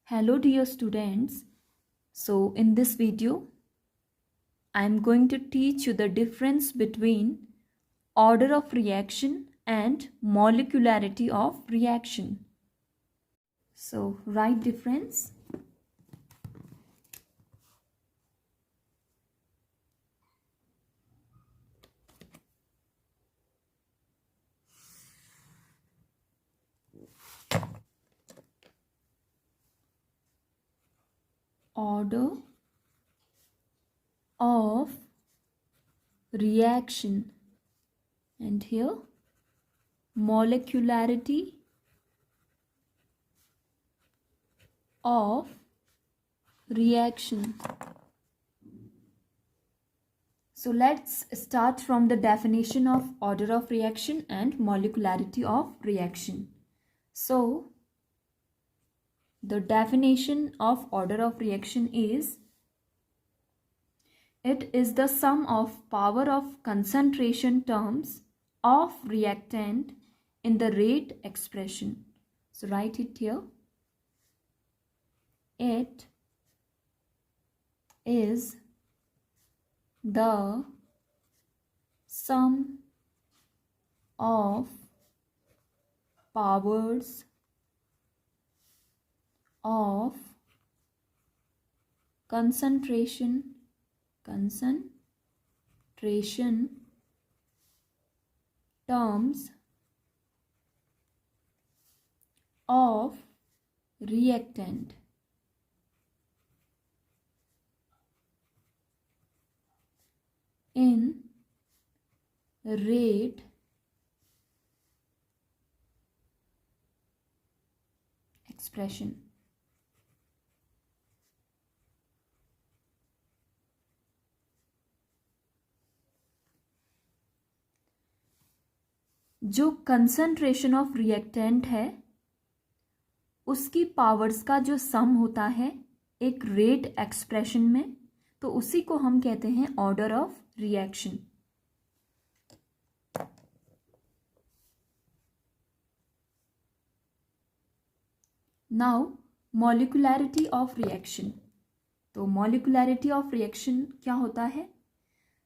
Hello dear students. So in this video I am going to teach you the difference between order of reaction and molecularity of reaction. So write difference. Order of reaction, and here molecularity of reaction. So let's start from the definition of order of reaction and molecularity of reaction. So the definition of order of reaction is: it is the sum of power of concentration terms of reactant in the rate expression. So write it here. It is the sum of powers of concentration terms of reactant in rate expression. जो concentration of reactant है उसकी powers का जो सम होता है एक rate expression में, तो उसी को हम कहते हैं order of reaction. Now molecularity of reaction. तो मॉलिक्युलैरिटी ऑफ रिएक्शन क्या होता है?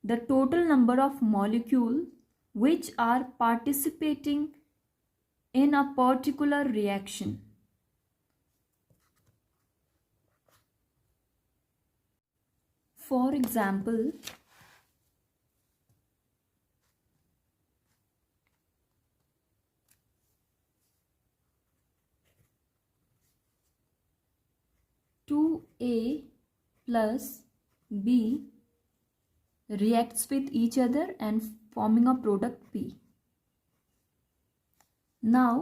The total number of molecule which are participating in a particular reaction. For example, (2A plus B) reacts with each other and forming a product P. Now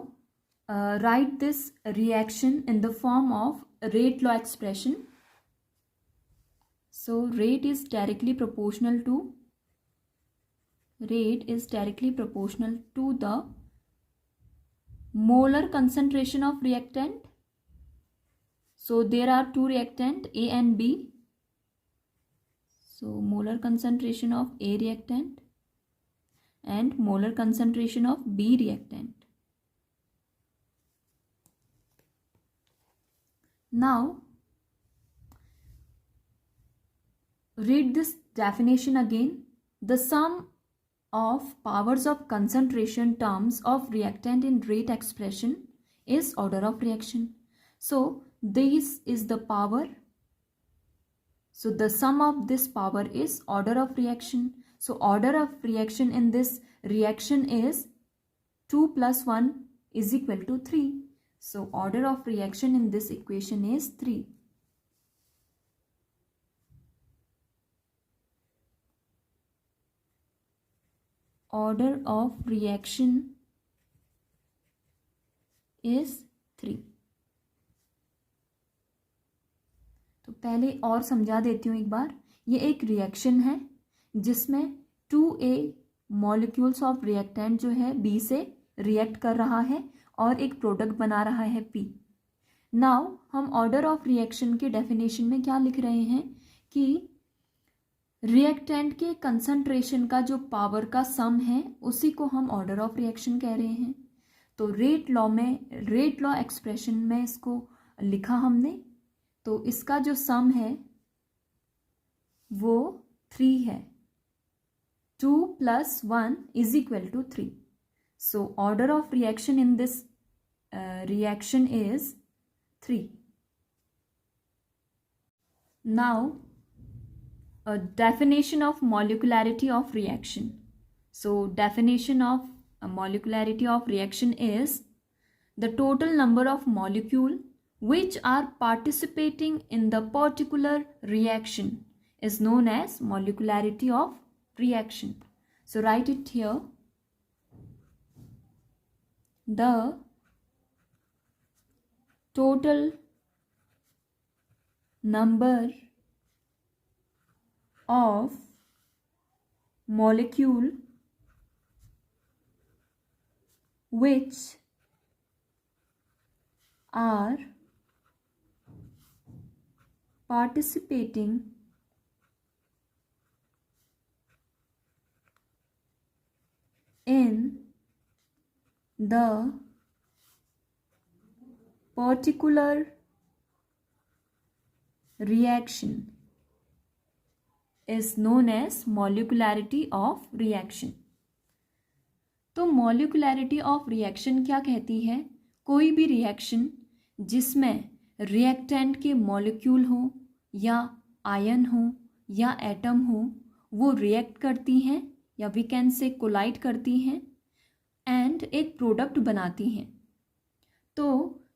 write this reaction in the form of rate law expression. So rate is directly proportional to the molar concentration of reactant. So there are two reactant A and B. So molar concentration of A reactant and molar concentration of B reactant. Now read this definition again. The sum of powers of concentration terms of reactant in rate expression is order of reaction. So this is the power. So the sum of this power is order of reaction. So order of reaction in this reaction is 2 plus 1 is equal to 3. So order of reaction in this equation is 3. Order of reaction is 3. तो पहले और समझा देती हूँ एक बार. ये एक reaction है जिसमें 2A मॉलिक्यूल्स ऑफ रिएक्टेंट जो है B से रिएक्ट कर रहा है और एक प्रोडक्ट बना रहा है P. नाउ हम ऑर्डर ऑफ रिएक्शन के डेफिनेशन में क्या लिख रहे हैं कि रिएक्टेंट के कंसंट्रेशन का जो पावर का सम है उसी को हम ऑर्डर ऑफ रिएक्शन कह रहे हैं. तो रेट लॉ एक्सप्रेशन में इसको लिखा हमने तो इसका जो सम है वो 3 है. 2 plus 1 is equal to 3. So order of reaction in this reaction is 3. Now a definition of molecularity of reaction. So definition of a molecularity of reaction is the total number of molecule which are participating in the particular reaction is known as molecularity of reaction. So write it here. The total number of molecule which are participating in the particular reaction is known as molecularity of reaction. तो molecularity of reaction क्या कहती है? कोई भी reaction जिसमें reactant के molecule हो या आयन हो या एटम हो, वो रिएक्ट करती हैं या वी कैन से कोलाइड करती हैं एंड एक प्रोडक्ट बनाती हैं. तो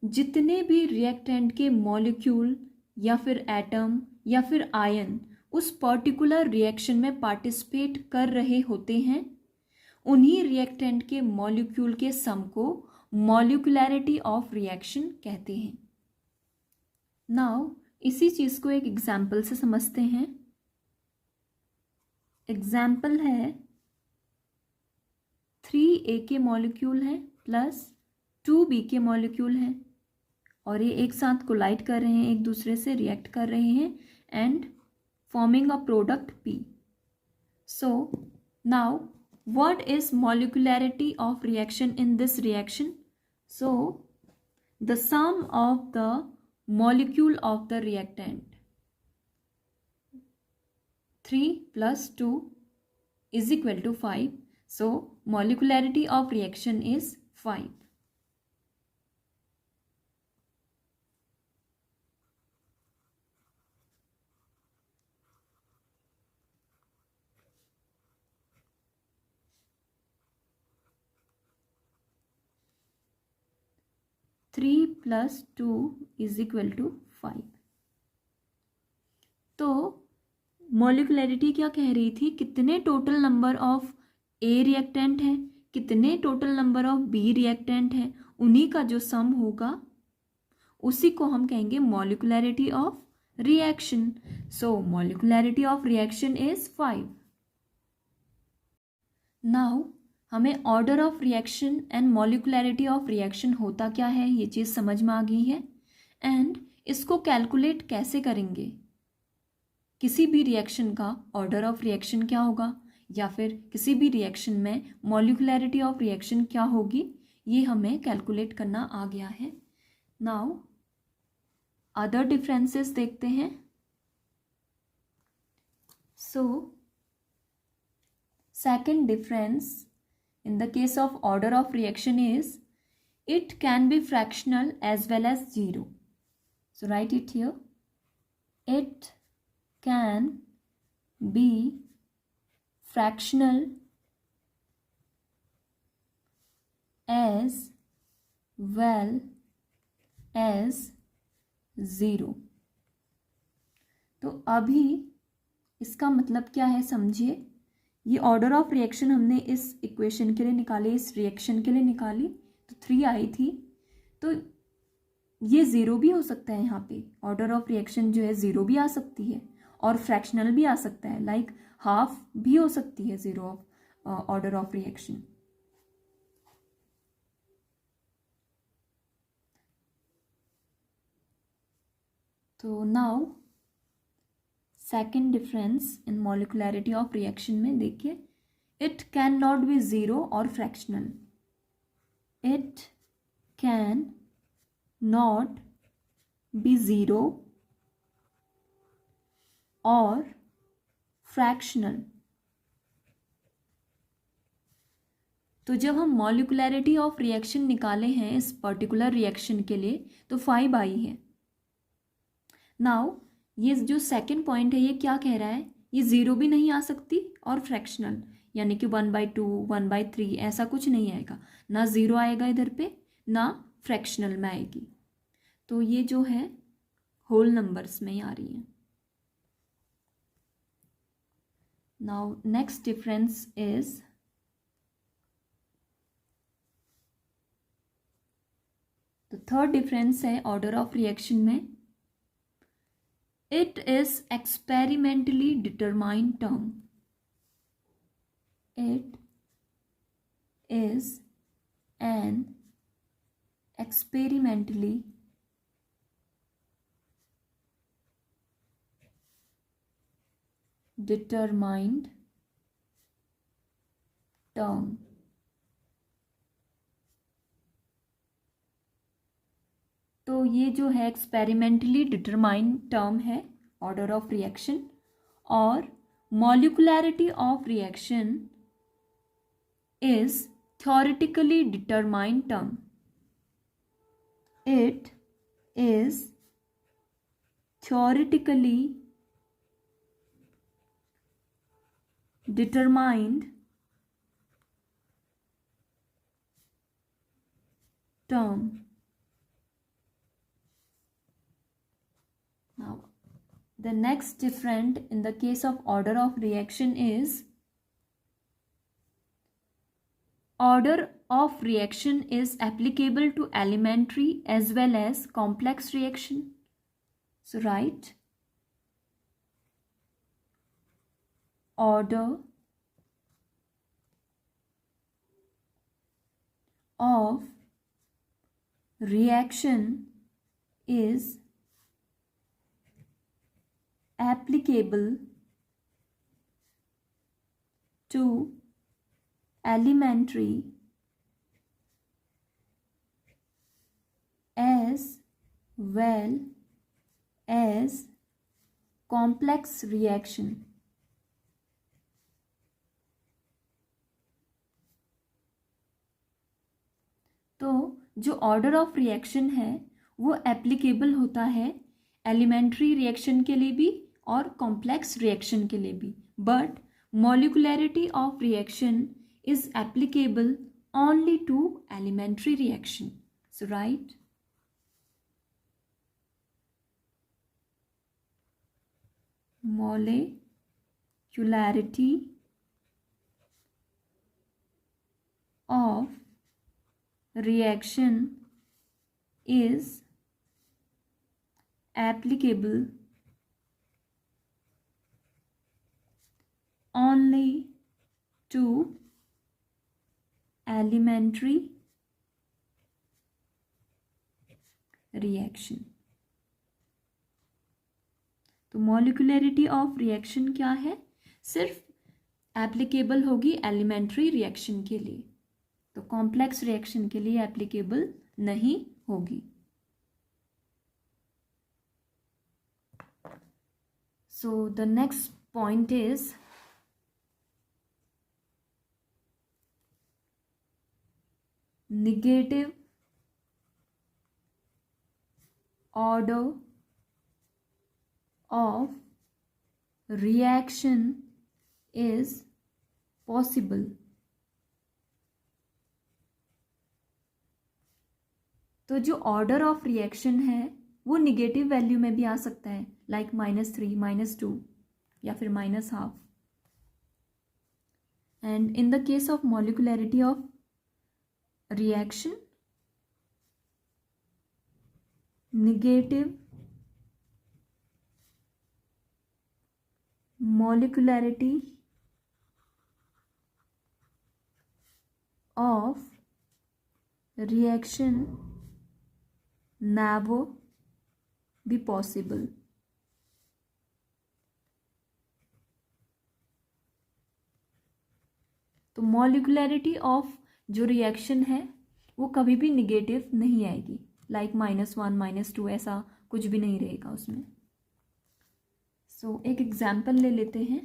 जितने भी रिएक्टेंट के मॉलिक्यूल या फिर एटम या फिर आयन उस पर्टिकुलर रिएक्शन में पार्टिसिपेट कर रहे होते हैं, उन्हीं रिएक्टेंट के मॉलिक्यूल के सम को मॉलिक्युलैरिटी ऑफ रिएक्शन कहते हैं. नाउ इसी चीज़ को एक एग्जाम्पल से समझते हैं. एग्जाम्पल है 3A के मॉलिक्यूल हैं प्लस 2B के मॉलिक्यूल हैं और ये एक साथ कोलाइड कर रहे हैं, एक दूसरे से रिएक्ट कर रहे हैं and forming a product P. So now what is molecularity of reaction in this reaction? So the sum of the molecule of the reactant 3 plus 2 is equal to 5. So molecularity of reaction is 5. Three plus 2 is equal to 5. तो molecularity क्या कह रही थी? कितने total number of A reactant है, कितने total number of B reactant है, उन्हीं का जो सम होगा उसी को हम कहेंगे molecularity of reaction. So molecularity of reaction is 5. Now हमें order of reaction and molecularity of reaction होता क्या है ये चीज़ समझ में आ गई है. एंड इसको कैलकुलेट कैसे करेंगे? किसी भी रिएक्शन का ऑर्डर ऑफ रिएक्शन क्या होगा या फिर किसी भी रिएक्शन में मॉलिक्युलैरिटी ऑफ रिएक्शन क्या होगी, ये हमें कैलकुलेट करना आ गया है. नाउ अदर डिफरेंसेस देखते हैं. So second difference in the case of order of reaction is it can be fractional as well as zero. So write it here. It can be fractional as well as zero. तो अभी इसका मतलब क्या है समझिए. ये order of reaction हमने इस इक्वेशन के लिए निकाली, इस रिएक्शन के लिए निकाली, तो 3 आई थी. तो ये ज़ीरो भी हो सकता है. यहाँ पे ऑर्डर ऑफ रिएक्शन जो है ज़ीरो भी आ सकती है और फ्रैक्शनल भी आ सकता है, लाइक हाफ भी हो सकती है zero of order of reaction. तो now second difference in molecularity of reaction में देखिए, it can not be zero और fractional. It can not be zero और फ्रैक्शनल। तो जब हम मॉलिकुलैरिटी ऑफ रिएक्शन निकाले हैं इस पर्टिकुलर रिएक्शन के लिए तो 5 आई है। नाउ ये जो सेकंड पॉइंट है ये क्या कह रहा है, ये 0 भी नहीं आ सकती और फ्रैक्शनल, यानी कि 1/2 1/3 ऐसा कुछ नहीं आएगा, ना 0 आएगा इधर पे ना फ्रैक्शनल में आएगी। तो ये जो है होल नंबर्स में ही आ रही है। नाउ नेक्स्ट डिफरेंस इज तो थर्ड डिफरेंस है ऑर्डर ऑफ रिएक्शन में, it is experimentally determined term. It is an experimentally determined term। तो ये जो है एक्सपेरिमेंटली डिटरमाइंड टर्म है ऑर्डर ऑफ रिएक्शन, और molecularity of reaction is theoretically determined term. It is theoretically determined term। Now, the next different in the case of order of reaction is order of reaction is applicable to elementary as well as complex reaction. So write order of reaction is applicable to elementary as well as complex reaction। तो जो order of reaction है वो applicable होता है elementary reaction के लिए भी और कॉम्प्लेक्स रिएक्शन के लिए भी, but molecularity of reaction is applicable only to elementary reaction. So write molecularity of reaction is applicable only to elementary reaction। तो मॉलिकुलैरिटी ऑफ रिएक्शन क्या है, सिर्फ एप्लीकेबल होगी एलिमेंट्री रिएक्शन के लिए, तो कॉम्प्लेक्स रिएक्शन के लिए एप्लीकेबल नहीं होगी। So the next point is negative order of reaction is possible। तो जो ऑर्डर ऑफ रिएक्शन है वो निगेटिव वैल्यू में भी आ सकता है, लाइक -3 -2 या फिर -12। And in the case of molecularity of reaction, negative molecularity of reaction never be possible। तो मॉलिकुलैरिटी ऑफ जो रिएक्शन है वो कभी भी निगेटिव नहीं आएगी, लाइक -1 -2 ऐसा कुछ भी नहीं रहेगा उसमें। सो एक एग्जाम्पल ले लेते हैं.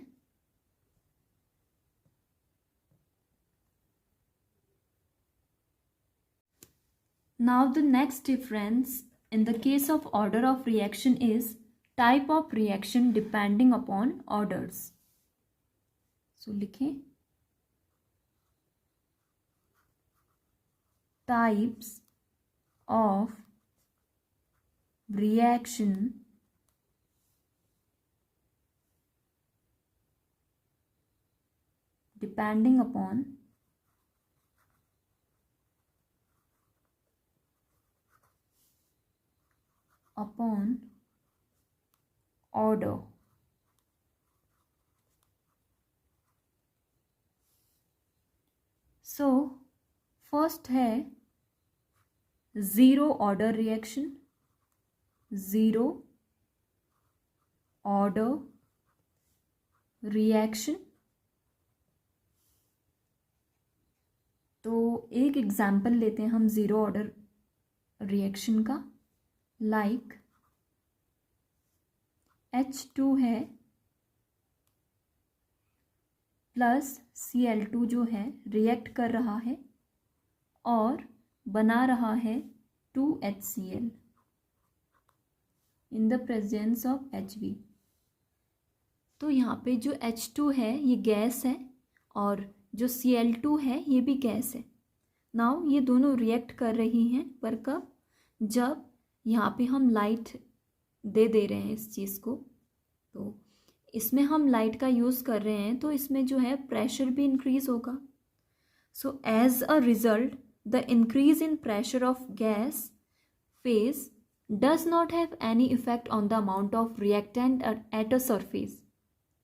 Now the next difference in the case of order of reaction is type of reaction depending upon orders. So लिखें types of reaction depending upon order. So first है zero order reaction. Zero order reaction. तो एक example लेते हैं हम zero order reaction का. Like H2 है plus Cl2 जो है रिएक्ट कर रहा है और बना रहा है 2HCl in the presence of Hb. तो यहाँ पे जो H2 है ये गैस है और जो Cl2 है ये भी गैस है. नाउ ये दोनों रिएक्ट कर रही हैं, पर कब? जब यहाँ पे हम लाइट दे रहे हैं इस चीज़ को. तो इसमें हम लाइट का यूज़ कर रहे हैं तो इसमें जो है प्रेशर भी इंक्रीज होगा. So as a result the increase in pressure of gas phase does not have any effect on the amount of reactant at a surface.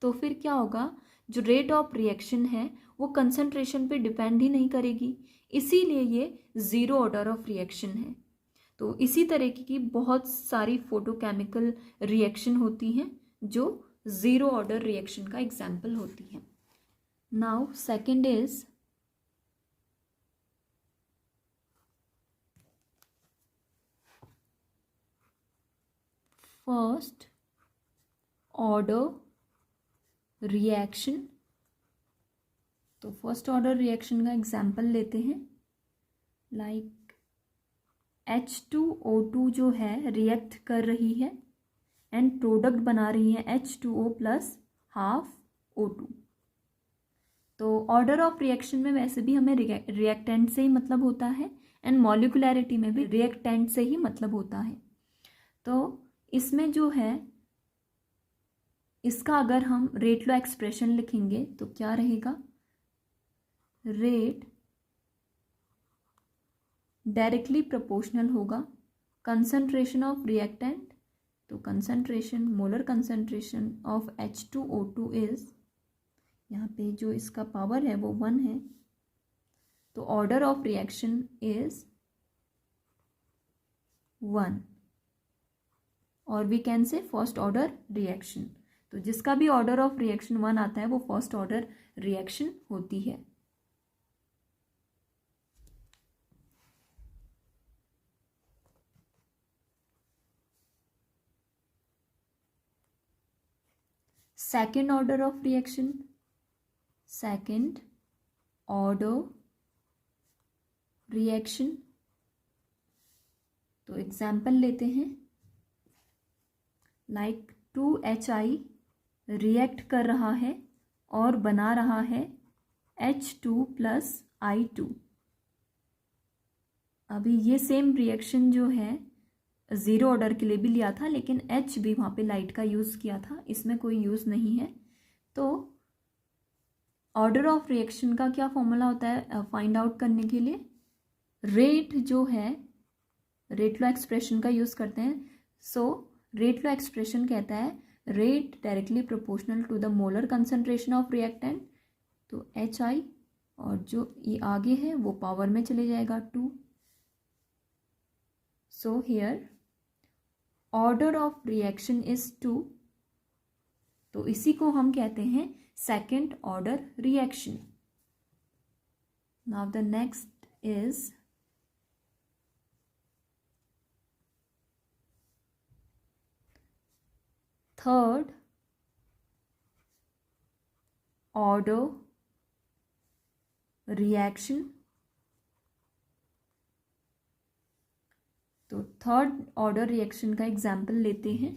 तो फिर क्या होगा, जो रेट ऑफ रिएक्शन है वो कंसंट्रेशन पे डिपेंड ही नहीं करेगी, इसीलिए ये ज़ीरो ऑर्डर ऑफ रिएक्शन है. तो इसी तरीके की बहुत सारी फोटोकेमिकल रिएक्शन होती हैं जो ज़ीरो ऑर्डर रिएक्शन का एग्जाम्पल होती हैं. Now second is first order reaction. तो फर्स्ट ऑर्डर रिएक्शन का एग्जाम्पल लेते हैं. लाइक H2O2 जो है रिएक्ट कर रही है एंड प्रोडक्ट बना रही है H2O प्लस हाफ O2. तो ऑर्डर ऑफ रिएक्शन में वैसे भी हमें रिएक्टेंट से ही मतलब होता है एंड मॉलिकुलैरिटी में भी रिएक्टेंट से ही मतलब होता है. तो इसमें जो है इसका अगर हम रेट लॉ एक्सप्रेशन लिखेंगे तो क्या रहेगा, रेट डायरेक्टली प्रोपोर्शनल होगा कंसंट्रेशन ऑफ रिएक्टेंट. तो concentration, molar concentration of H2O2 is, यहाँ पे जो इसका पावर है वो 1 है. तो ऑर्डर ऑफ रिएक्शन इज 1 और we can say first order reaction. तो जिसका भी ऑर्डर ऑफ रिएक्शन 1 आता है वो फर्स्ट ऑर्डर रिएक्शन होती है. Second order of reaction, second order reaction. तो एग्जाम्पल लेते हैं. लाइक 2HI रिएक्ट कर रहा है और बना रहा है H2 प्लस I2. अभी ये सेम रिएक्शन जो है ज़ीरो ऑर्डर के लिए भी लिया था, लेकिन H भी वहाँ पे लाइट का यूज़ किया था, इसमें कोई यूज़ नहीं है. तो ऑर्डर ऑफ रिएक्शन का क्या फॉर्मूला होता है फाइंड आउट करने के लिए? रेट जो है रेट लॉ एक्सप्रेशन का यूज़ करते हैं. सो रेट लॉ एक्सप्रेशन कहता है rate directly proportional to the molar concentration of reactant. तो HI और जो ये आगे है वो पावर में चले जाएगा 2. So here order of reaction is 2. तो इसी को हम कहते हैं second order reaction. Now the next is third order reaction. तो थर्ड ऑर्डर रिएक्शन का एग्जाम्पल लेते हैं.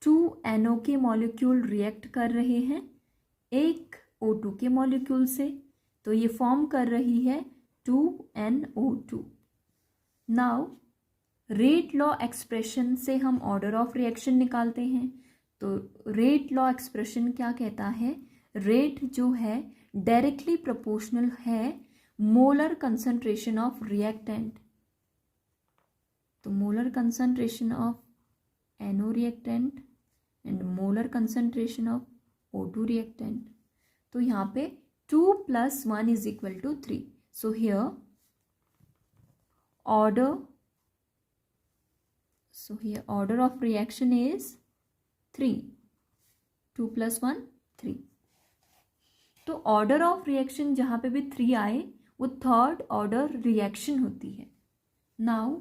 2 NO के मॉलिक्यूल रिएक्ट कर रहे हैं एक O2 के मॉलिक्यूल से, तो ये फॉर्म कर रही है 2NO2. Now rate law expression से हम ऑर्डर ऑफ रिएक्शन निकालते हैं. तो रेट लॉ एक्सप्रेशन क्या कहता है, रेट जो है डायरेक्टली प्रोपोर्शनल है मोलर कंसंट्रेशन ऑफ रिएक्टेंट. तो molar concentration of NO reactant and molar concentration of O2 reactant. तो यहाँ पे 2 + 1 = 3. So here order of reaction is 3. 2 + 1 3. तो ऑर्डर ऑफ रिएक्शन जहाँ पे भी 3 आए वो थर्ड ऑर्डर रिएक्शन होती है. Now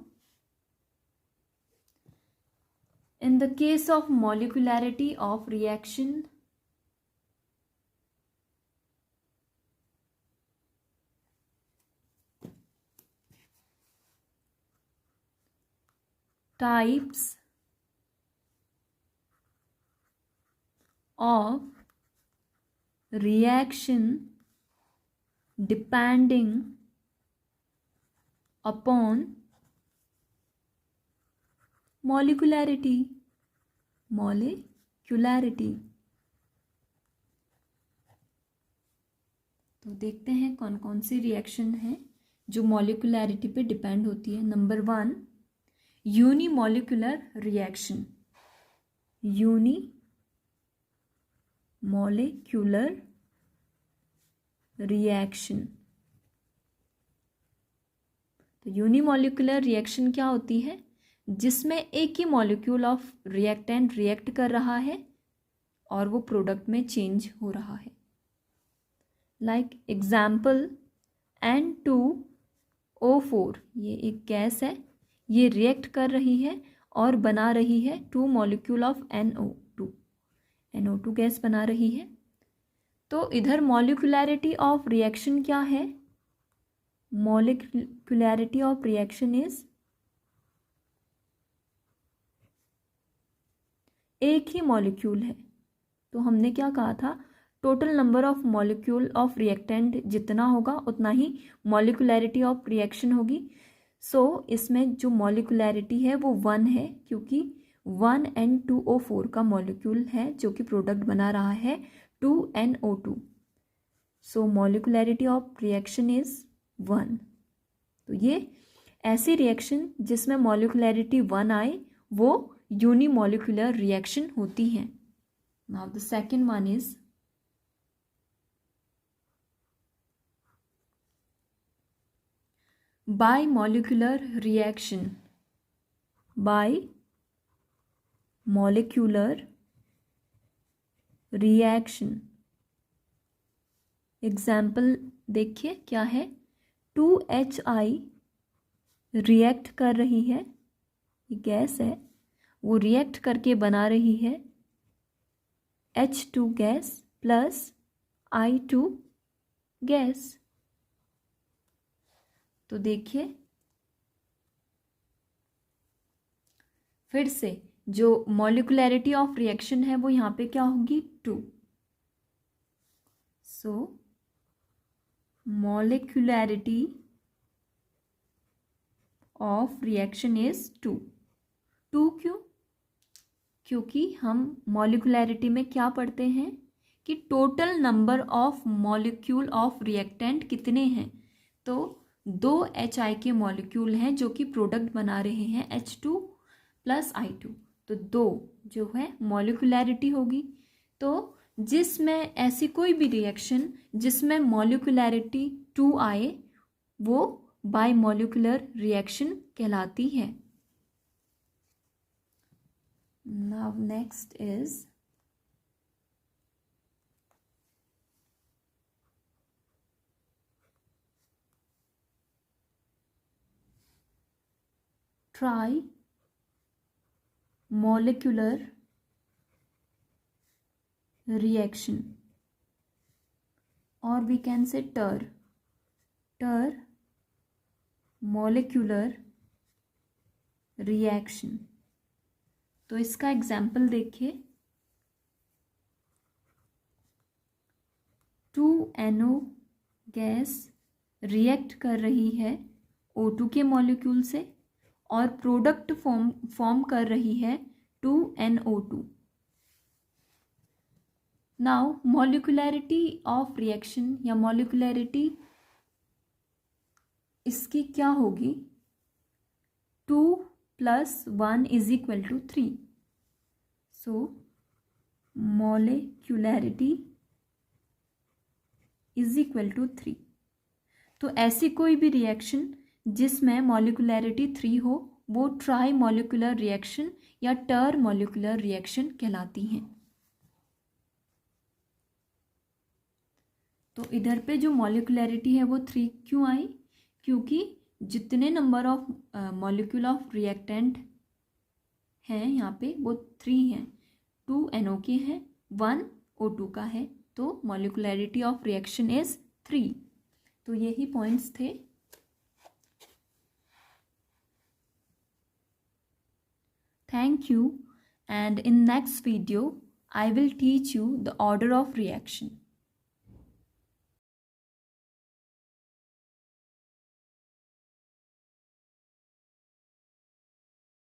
in the case of molecularity of reaction, types of reaction depending upon molecularity. तो देखते हैं कौन कौन सी रिएक्शन है जो मॉलिक्युलैरिटी पे डिपेंड होती है. Number 1 unimolecular reaction. Unimolecular reaction. तो यूनिमॉलिक्यूलर रिएक्शन क्या होती है, जिसमें एक ही मॉलिक्यूल ऑफ रिएक्टेंट रिएक्ट कर रहा है और वो प्रोडक्ट में चेंज हो रहा है. लाइक एग्जाम्पल N2O4, ये एक गैस है, ये रिएक्ट कर रही है और बना रही है 2 मॉलिक्यूल ऑफ NO2 गैस बना रही है. तो इधर मॉलिक्युलैरिटी ऑफ रिएक्शन क्या है, मॉलिक्युलैरिटी ऑफ रिएक्शन इज एक ही मॉलिक्यूल है. तो हमने क्या कहा था, total number of molecule of reactant जितना होगा उतना ही मॉलिक्युलैरिटी ऑफ रिएक्शन होगी. सो इसमें जो मॉलिक्युलैरिटी है वो 1 है, क्योंकि 1N2O4 का मॉलिक्यूल है जो कि प्रोडक्ट बना रहा है 2NO2. So molecularity of reaction is 1. तो ये ऐसी रिएक्शन जिसमें मॉलिक्युलैरिटी 1 आए वो यूनिमॉलिक्यूलर रिएक्शन होती है. Now the second one is bimolecular reaction. Bimolecular reaction example देखिए क्या है, 2HI रिएक्ट कर रही है, ये गैस है, वो रिएक्ट करके बना रही है H2 gas plus I2 gas. तो देखिए फिर से जो मॉलिक्युलैरिटी ऑफ रिएक्शन है वो यहाँ पे क्या होगी, 2. सो मॉलिक्युलैरिटी ऑफ रिएक्शन इज 2. क्यों, क्योंकि हम मॉलिक्युलैरिटी में क्या पढ़ते हैं कि total number of molecule of reactant कितने हैं. तो 2 HI के मॉलिक्यूल हैं जो कि प्रोडक्ट बना रहे हैं H2 + I2. तो 2 जो है मॉलिक्युलैरिटी होगी. तो जिसमें ऐसी कोई भी रिएक्शन जिसमें मॉलिक्युलैरिटी 2 आए वो बायमॉलिक्यूलर रिएक्शन कहलाती है. Now next is tri-molecular reaction, or we can say ter molecular reaction. तो इसका एग्जाम्पल देखिए, 2NO गैस रिएक्ट कर रही है O2 के मॉलिक्यूल से और प्रोडक्ट फॉर्म कर रही है 2NO2. नाउ मॉलिकुलैरिटी ऑफ रिएक्शन या मॉलिकुलैरिटी इसकी क्या होगी, 2 + 1 = 3. सो मॉलिक्युलैरिटी = 3. तो ऐसी कोई भी रिएक्शन जिसमें मॉलिकुलैरिटी 3 हो वो ट्राई मॉलिकुलर रिएक्शन या टर मॉलिकुलर रिएक्शन कहलाती हैं. तो इधर पे जो मॉलिकुलैरिटी है वो 3 क्यों आई, क्योंकि जितने number of molecule of reactant हैं यहाँ पे वो 3 हैं. 2 NO के हैं, 1 O2 का है, तो मॉलिकुलैरिटी ऑफ रिएक्शन इज 3. तो यही पॉइंट्स थे. Thank you, and in next video I will teach you the order of reaction.